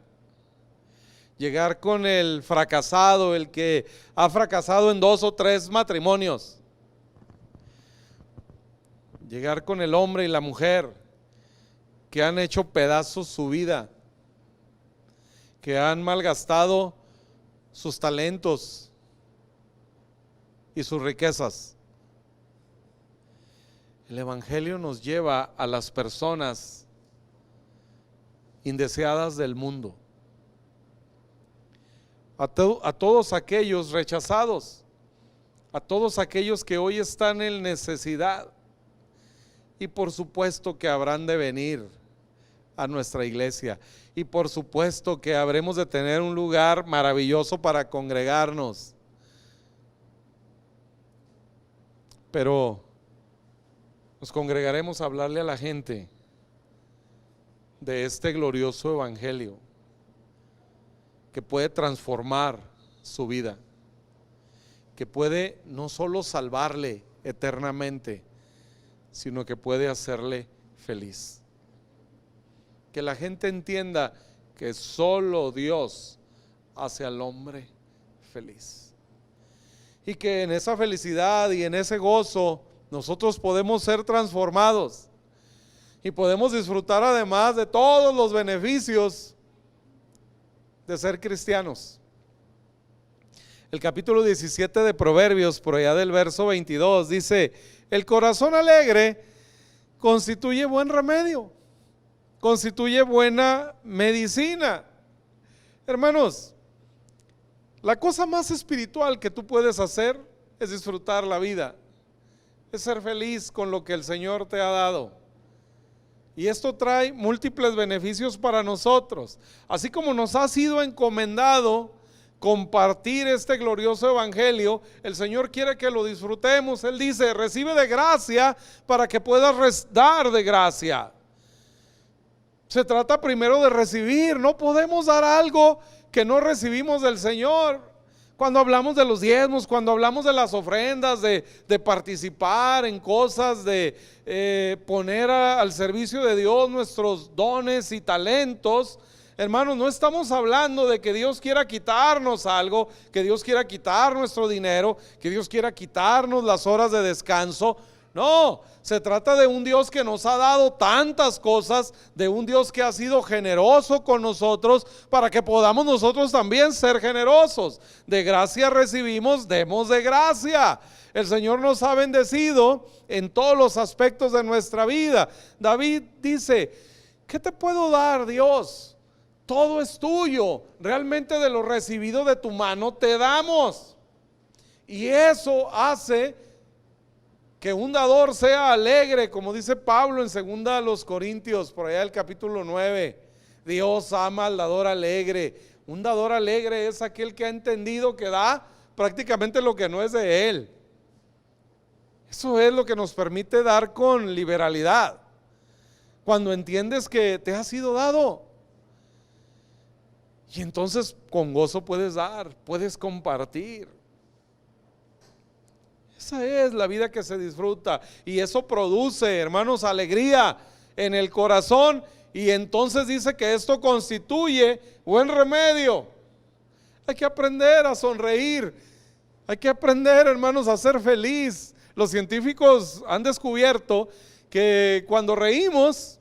llegar con el fracasado, el que ha fracasado en 2 o 3 matrimonios, llegar con el hombre y la mujer que han hecho pedazos su vida, que han malgastado sus talentos y sus riquezas. El Evangelio nos lleva a las personas indeseadas del mundo, a todos aquellos rechazados, a todos aquellos que hoy están en necesidad, y por supuesto que habrán de venir a nuestra iglesia, y por supuesto que habremos de tener un lugar maravilloso para congregarnos, pero nos congregaremos a hablarle a la gente de este glorioso evangelio que puede transformar su vida, que puede no solo salvarle eternamente, sino que puede hacerle feliz. Que la gente entienda que solo Dios hace al hombre feliz, y que en esa felicidad y en ese gozo nosotros podemos ser transformados y podemos disfrutar además de todos los beneficios de ser cristianos. El capítulo 17 de Proverbios, por allá del verso 22, dice: el corazón alegre constituye buen remedio, constituye buena medicina. Hermanos, la cosa más espiritual que tú puedes hacer es disfrutar la vida, es ser feliz con lo que el Señor te ha dado. Y esto trae múltiples beneficios para nosotros. Así como nos ha sido encomendado compartir este glorioso evangelio, el Señor quiere que lo disfrutemos. Él dice: recibe de gracia para que puedas dar de gracia. Se trata primero de recibir. No podemos dar algo que no recibimos del Señor. Cuando hablamos de los diezmos, cuando hablamos de las ofrendas, de participar en cosas, de poner al servicio de Dios nuestros dones y talentos, hermanos, no estamos hablando de que Dios quiera quitarnos algo, que Dios quiera quitar nuestro dinero, que Dios quiera quitarnos las horas de descanso. No, se trata de un Dios que nos ha dado tantas cosas, de un Dios que ha sido generoso con nosotros para que podamos nosotros también ser generosos. De gracia recibimos, demos de gracia. El Señor nos ha bendecido en todos los aspectos de nuestra vida. David dice: ¿qué te puedo dar, Dios? Todo es tuyo. Realmente de lo recibido de tu mano te damos. Y eso hace que un dador sea alegre, como dice Pablo en 2 Corintios, por allá el capítulo 9. Dios ama al dador alegre. Un dador alegre es aquel que ha entendido que da prácticamente lo que no es de él. Eso es lo que nos permite dar con liberalidad, cuando entiendes que te ha sido dado. Y entonces con gozo puedes dar, puedes compartir. Esa es la vida que se disfruta, y eso produce, hermanos, alegría en el corazón. Y entonces dice que esto constituye buen remedio. Hay que aprender a sonreír, hay que aprender, hermanos, a ser feliz. Los científicos han descubierto que cuando reímos,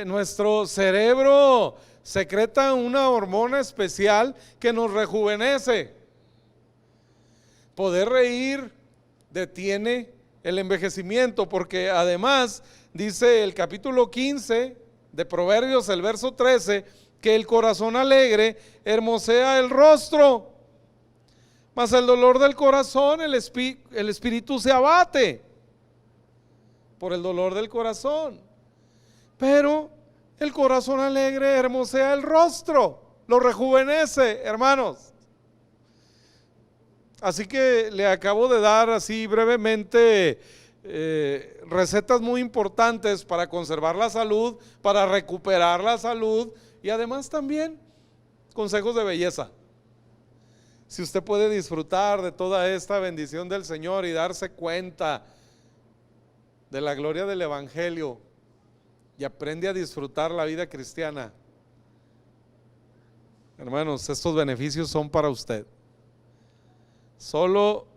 nuestro cerebro secreta una hormona especial que nos rejuvenece. Poder reír detiene el envejecimiento, porque además dice el capítulo 15 de Proverbios, el verso 13, que el corazón alegre hermosea el rostro, mas el dolor del corazón, el espíritu se abate por el dolor del corazón. Pero el corazón alegre hermosea el rostro, lo rejuvenece, hermanos. Así que le acabo de dar así brevemente recetas muy importantes para conservar la salud, para recuperar la salud, y además también consejos de belleza. Si usted puede disfrutar de toda esta bendición del Señor y darse cuenta de la gloria del evangelio, y aprende a disfrutar la vida cristiana, hermanos, estos beneficios son para usted. Solo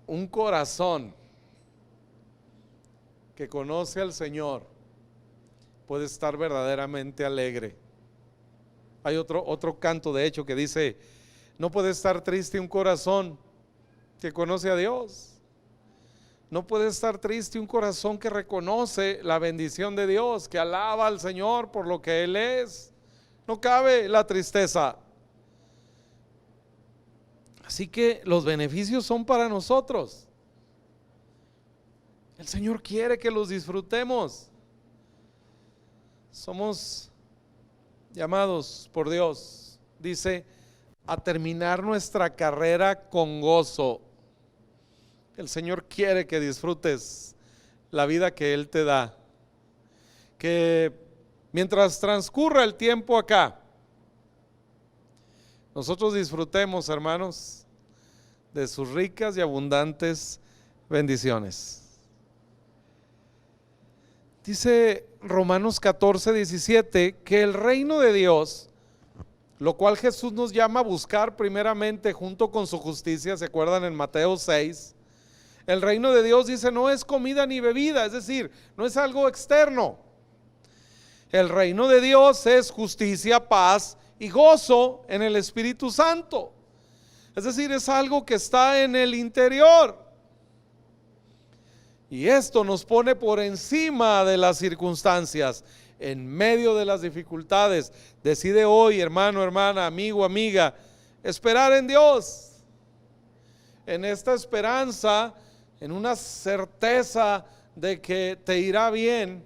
un corazón que conoce al Señor puede estar verdaderamente alegre. Hay otro canto, de hecho, que dice: no puede estar triste un corazón que conoce a Dios. No puede estar triste un corazón que reconoce la bendición de Dios, que alaba al Señor por lo que Él es. No cabe la tristeza. Así que los beneficios son para nosotros. El Señor quiere que los disfrutemos. Somos llamados por Dios, dice, a terminar nuestra carrera con gozo. El Señor quiere que disfrutes la vida que Él te da. Que mientras transcurra el tiempo acá, nosotros disfrutemos, hermanos, de sus ricas y abundantes bendiciones. Dice Romanos 14:17 que el reino de Dios, lo cual Jesús nos llama a buscar primeramente junto con su justicia, ¿se acuerdan en Mateo 6? El reino de Dios, dice, no es comida ni bebida, es decir, no es algo externo. El reino de Dios es justicia, paz y gozo en el Espíritu Santo. Es decir, es algo que está en el interior. Y esto nos pone por encima de las circunstancias, en medio de las dificultades. Decide hoy, hermano, hermana, amigo, amiga, esperar en Dios. En esta esperanza, en una certeza de que te irá bien,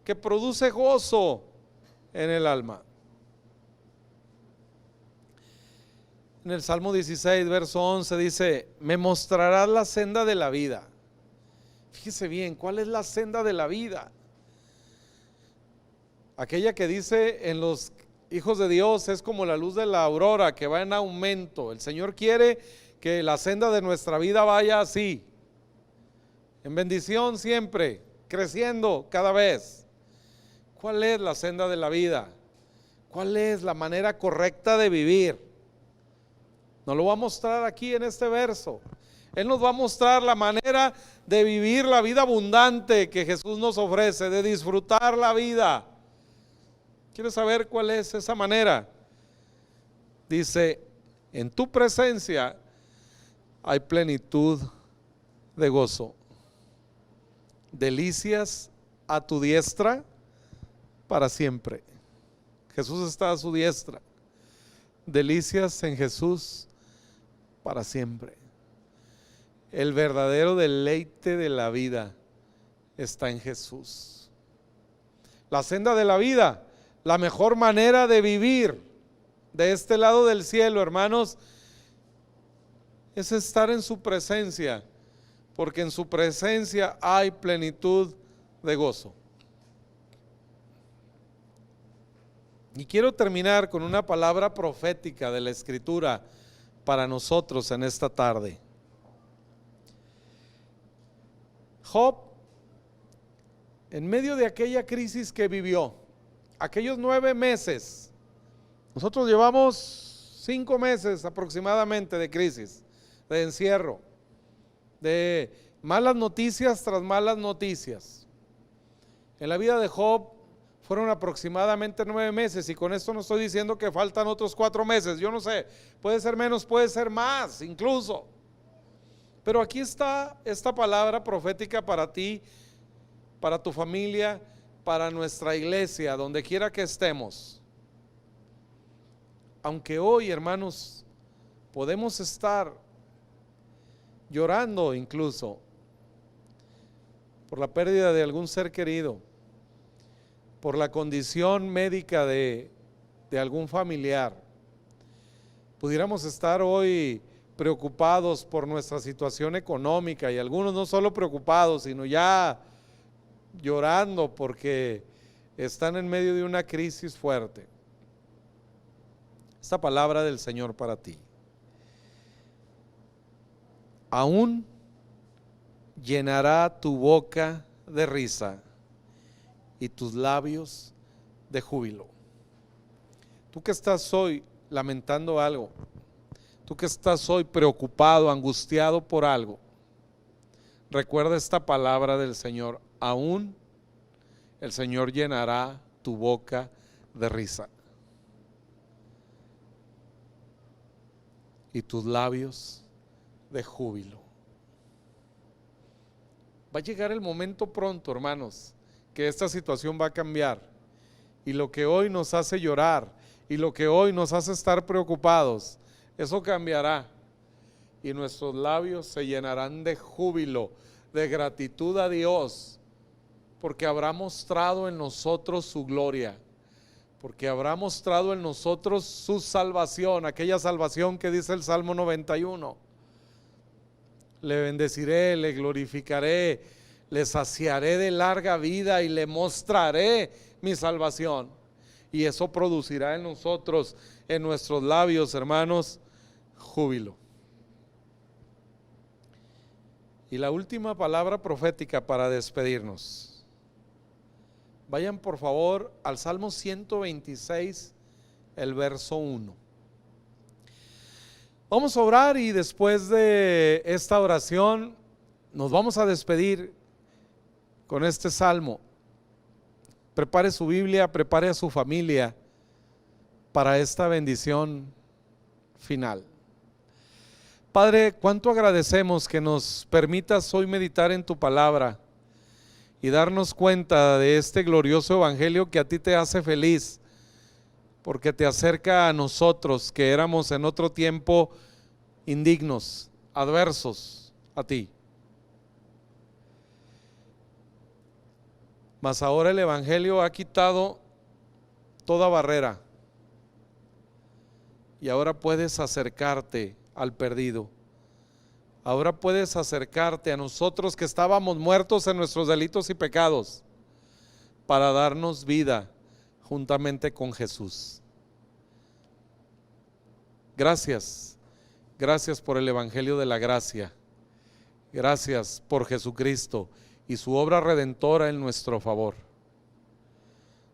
que produce gozo en el alma. En el Salmo 16, verso 11 dice: me mostrarás la senda de la vida. Fíjese bien, ¿cuál es la senda de la vida? Aquella que dice en los hijos de Dios es como la luz de la aurora que va en aumento. El Señor quiere que la senda de nuestra vida vaya así, en bendición siempre, creciendo cada vez. ¿Cuál es la senda de la vida? ¿Cuál es la manera correcta de vivir? Nos lo va a mostrar aquí en este verso. Él nos va a mostrar la manera de vivir la vida abundante que Jesús nos ofrece, de disfrutar la vida. ¿Quieres saber cuál es esa manera? Dice: en tu presencia hay plenitud de gozo, delicias a tu diestra para siempre. Jesús está a su diestra. Delicias en Jesús para siempre. El verdadero deleite de la vida está en Jesús. La senda de la vida, la mejor manera de vivir de este lado del cielo, hermanos, es estar en su presencia, porque en su presencia hay plenitud de gozo. Y quiero terminar con una palabra profética de la Escritura para nosotros en esta tarde. Job, en medio de aquella crisis que vivió, aquellos 9 meses, nosotros llevamos 5 meses aproximadamente de crisis, de encierro, de malas noticias tras malas noticias. En la vida de Job fueron aproximadamente 9 meses, y con esto no estoy diciendo que faltan otros 4 meses, yo no sé, puede ser menos, puede ser más incluso. Pero aquí está esta palabra profética para ti, para tu familia, para nuestra iglesia, donde quiera que estemos. Aunque hoy, hermanos, podemos estar llorando incluso por la pérdida de algún ser querido, por la condición médica de algún familiar, pudiéramos estar hoy preocupados por nuestra situación económica, y algunos no solo preocupados, sino ya llorando porque están en medio de una crisis fuerte. Esta palabra del Señor para ti: aún llenará tu boca de risa y tus labios de júbilo. Tú que estás hoy lamentando algo, tú que estás hoy preocupado, angustiado por algo, recuerda esta palabra del Señor: aún el Señor llenará tu boca de risa y tus labios de júbilo. Va a llegar el momento pronto, hermanos, que esta situación va a cambiar, y lo que hoy nos hace llorar y lo que hoy nos hace estar preocupados, eso cambiará, y nuestros labios se llenarán de júbilo, de gratitud a Dios, porque habrá mostrado en nosotros su gloria, porque habrá mostrado en nosotros su salvación, aquella salvación que dice el Salmo 91. Le bendeciré, le glorificaré, le saciaré de larga vida y le mostraré mi salvación. Y eso producirá en nosotros, en nuestros labios, hermanos, júbilo. Y la última palabra profética para despedirnos. Vayan por favor al Salmo 126, el verso 1. Vamos a orar, y después de esta oración nos vamos a despedir con este salmo. Prepare su Biblia, prepare a su familia para esta bendición final. Padre, cuánto agradecemos que nos permitas hoy meditar en tu palabra y darnos cuenta de este glorioso evangelio que a ti te hace feliz, porque te acerca a nosotros que éramos en otro tiempo indignos, adversos a ti. Mas ahora el evangelio ha quitado toda barrera, y ahora puedes acercarte al perdido. Ahora puedes acercarte a nosotros que estábamos muertos en nuestros delitos y pecados, para darnos vida juntamente con Jesús. Gracias, gracias por el evangelio de la gracia. Gracias por Jesucristo y su obra redentora en nuestro favor.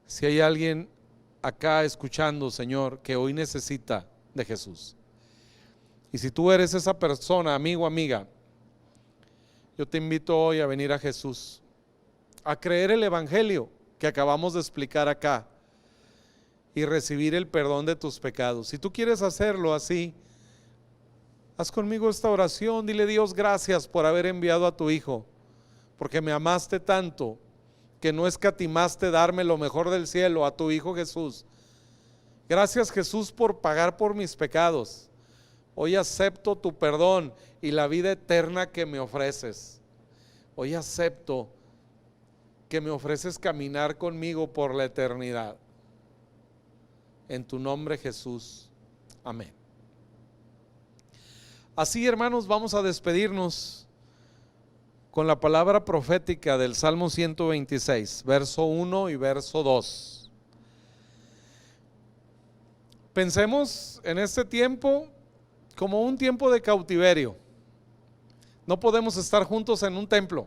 Si hay alguien acá escuchando, Señor, que hoy necesita de Jesús, y si tú eres esa persona, amigo, amiga, yo te invito hoy a venir a Jesús, a creer el evangelio que acabamos de explicar acá y recibir el perdón de tus pecados. Si tú quieres hacerlo así, haz conmigo esta oración. Dile: Dios, gracias por haber enviado a tu Hijo, porque me amaste tanto que no escatimaste darme lo mejor del cielo, a tu Hijo Jesús. Gracias, Jesús, por pagar por mis pecados. Hoy acepto tu perdón y la vida eterna que me ofreces. Hoy acepto que me ofreces caminar conmigo por la eternidad. En tu nombre, Jesús. Amén. Así, hermanos, vamos a despedirnos con la palabra profética del Salmo 126, verso 1 y verso 2. Pensemos en este tiempo como un tiempo de cautiverio. No podemos estar juntos en un templo.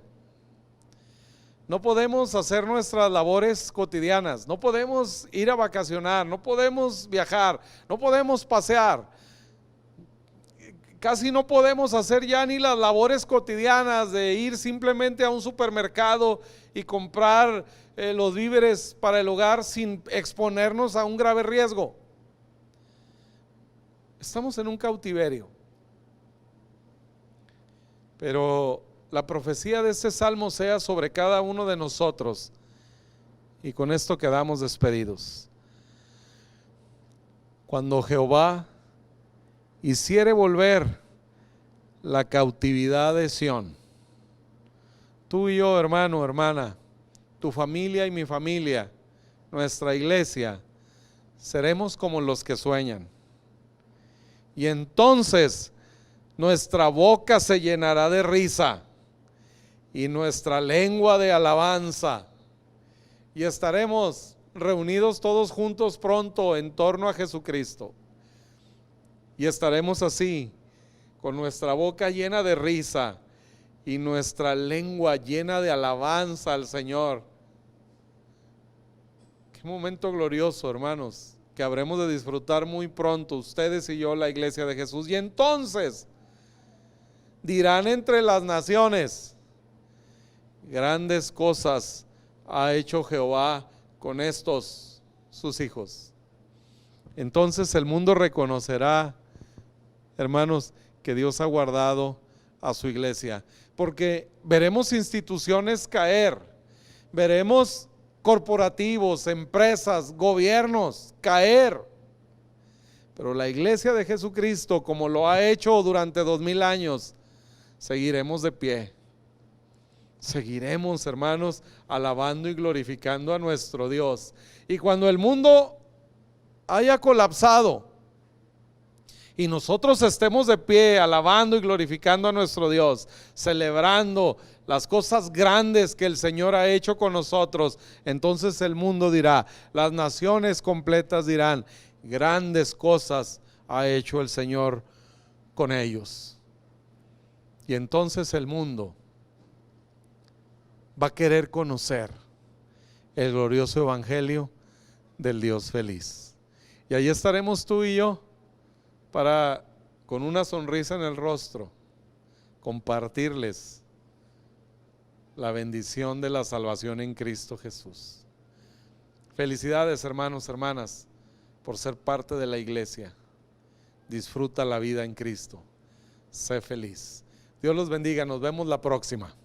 No podemos hacer nuestras labores cotidianas. No podemos ir a vacacionar. No podemos viajar. No podemos pasear. Casi no podemos hacer ya ni las labores cotidianas de ir simplemente a un supermercado y comprar los víveres para el hogar sin exponernos a un grave riesgo. Estamos en un cautiverio. Pero la profecía de este salmo sea sobre cada uno de nosotros, y con esto quedamos despedidos. Cuando Jehová hiciere volver la cautividad de Sión, tú y yo, hermano, hermana, tu familia y mi familia, nuestra iglesia, seremos como los que sueñan. Y entonces nuestra boca se llenará de risa y nuestra lengua de alabanza, y estaremos reunidos todos juntos pronto en torno a Jesucristo, y estaremos así con nuestra boca llena de risa y nuestra lengua llena de alabanza al Señor. Qué momento glorioso, hermanos, que habremos de disfrutar muy pronto, ustedes y yo, la iglesia de Jesús. Y entonces dirán entre las naciones: grandes cosas ha hecho Jehová con estos sus hijos. Entonces el mundo reconocerá, hermanos, que Dios ha guardado a su iglesia, porque veremos instituciones caer, veremos corporativos, empresas, gobiernos caer, pero la iglesia de Jesucristo, como lo ha hecho durante 2000 años, seguiremos de pie. Seguiremos, hermanos, alabando y glorificando a nuestro Dios. Y cuando el mundo haya colapsado y nosotros estemos de pie alabando y glorificando a nuestro Dios, celebrando las cosas grandes que el Señor ha hecho con nosotros, entonces el mundo dirá, las naciones completas dirán, grandes cosas ha hecho el Señor con ellos. Y entonces el mundo va a querer conocer el glorioso evangelio del Dios feliz. Y ahí estaremos tú y yo para, con una sonrisa en el rostro, compartirles la bendición de la salvación en Cristo Jesús. Felicidades, hermanos, hermanas, por ser parte de la iglesia. Disfruta la vida en Cristo. Sé feliz. Dios los bendiga. Nos vemos la próxima.